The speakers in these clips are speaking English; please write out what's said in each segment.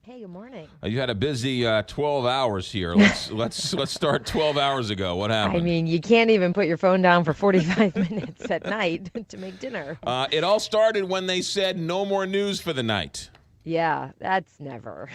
Hey, good morning. You had a busy 12 hours here. Let's start 12 hours ago. What happened? I mean, you can't even put your phone down for 45 minutes at night to make dinner. It all started when they said no more news for the night. Yeah, that's never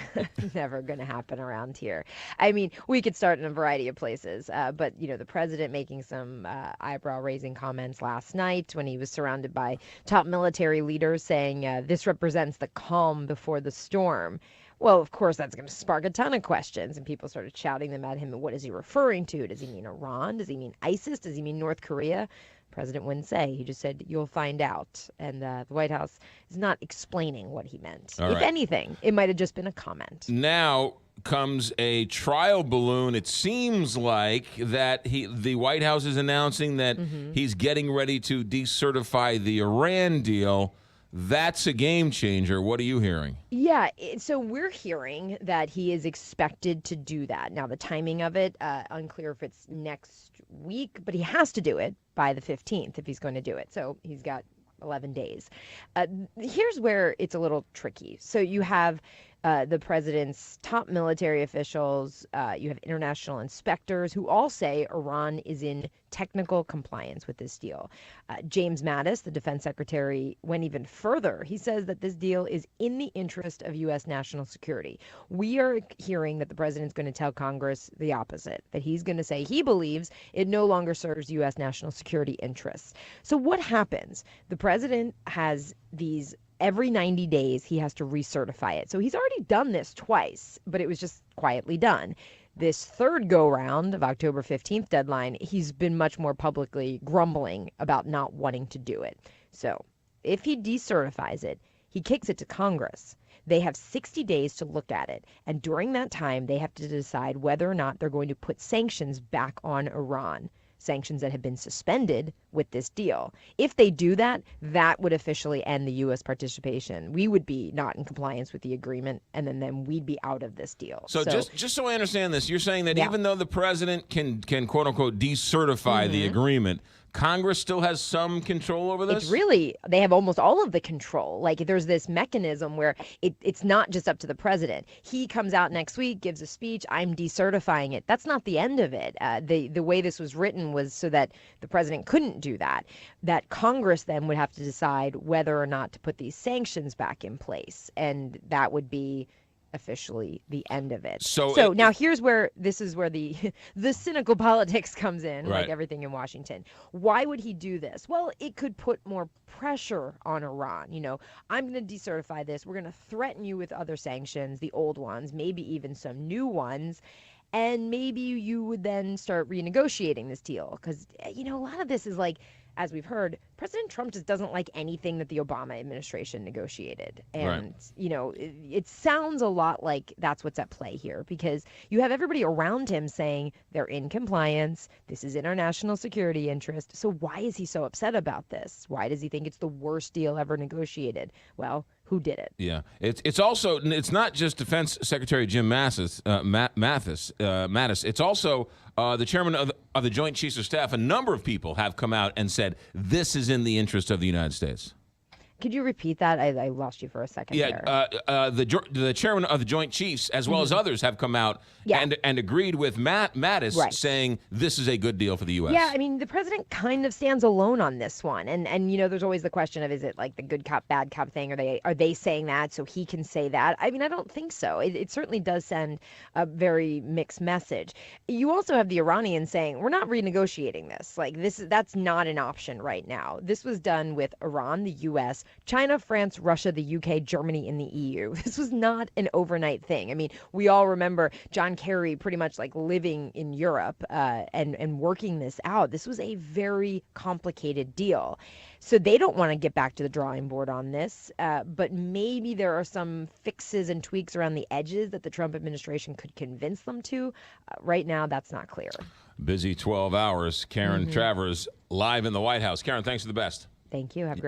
going to happen around here. I mean, we could start in a variety of places, but, the president making some eyebrow-raising comments last night when he was surrounded by top military leaders saying this represents the calm before the storm. Well, of course, that's going to spark a ton of questions, and people started shouting them at him. What is he referring to? Does he mean Iran? Does he mean ISIS? Does he mean North Korea? The president wouldn't say. He just said, you'll find out. And the White House is not explaining what he meant. If anything, it might have just been a comment. Now comes a trial balloon. It seems like that the White House is announcing that he's getting ready to decertify the Iran deal. That's a game changer. What are you hearing? Yeah, so we're hearing that he is expected to do that. Now, the timing of it, unclear if it's next week, but he has to do it by the 15th if he's going to do it. So he's got 11 days. Here's where it's a little tricky. So you have the president's top military officials, you have international inspectors who all say Iran is in technical compliance with this deal. James Mattis, the defense secretary, went even further. He says that this deal is in the interest of U.S. national security. We are hearing that the president's going to tell Congress the opposite, that he's going to say he believes it no longer serves U.S. national security interests. So what happens? The president has these every 90 days, he has to recertify it. So he's already done this twice, but it was just quietly done. This third go-round of October 15th deadline, he's been much more publicly grumbling about not wanting to do it. So if he decertifies it, he kicks it to Congress. They have 60 days to look at it. And during that time, they have to decide whether or not they're going to put sanctions back on Iran. Sanctions that have been suspended with this deal. If they do that, that would officially end the U.S. participation. We would be not in compliance with the agreement, and then we'd be out of this deal. So just so I understand this, you're saying that even though the president can quote unquote decertify the agreement, Congress still has some control over this? It's really, they have almost all of the control. Like there's this mechanism where it's not just up to the president. He comes out next week, gives a speech, I'm decertifying it. That's not the end of it. The way this was written was so that the president couldn't do that. That Congress then would have to decide whether or not to put these sanctions back in place. And that would be officially the end of it. So now here's where the cynical politics comes in, like everything in Washington. Why would he do this? Well, it could put more pressure on Iran. I'm going to decertify this. We're going to threaten you with other sanctions, the old ones, maybe even some new ones. And maybe you would then start renegotiating this deal. Because, a lot of this is like, as we've heard, President Trump just doesn't like anything that the Obama administration negotiated. And, it sounds a lot like that's what's at play here, because you have everybody around him saying they're in compliance. This is in our national security interest. So why is he so upset about this? Why does he think it's the worst deal ever negotiated? Well, who did it? Yeah, it's not just Defense Secretary Jim Mattis. It's also the chairman of the Joint Chiefs of Staff. A number of people have come out and said this is in the interest of the United States. Could you repeat that? I lost you for a second there. The chairman of the Joint Chiefs, as well as others, have come out and agreed with Mattis, saying this is a good deal for the U.S. Yeah, I mean, the president kind of stands alone on this one. And there's always the question of, is it like the good cop, bad cop thing? Are they saying that so he can say that? I mean, I don't think so. It certainly does send a very mixed message. You also have the Iranians saying, we're not renegotiating this. Like, that's not an option right now. This was done with Iran, the U.S., China, France, Russia, the UK, Germany, and the EU. This was not an overnight thing. I mean, we all remember John Kerry pretty much like living in Europe and working this out. This was a very complicated deal. So they don't want to get back to the drawing board on this, but maybe there are some fixes and tweaks around the edges that the Trump administration could convince them to. Right now, that's not clear. Busy 12 hours. Karen Travers live in the White House. Karen, thanks for the best. Thank you. Have a great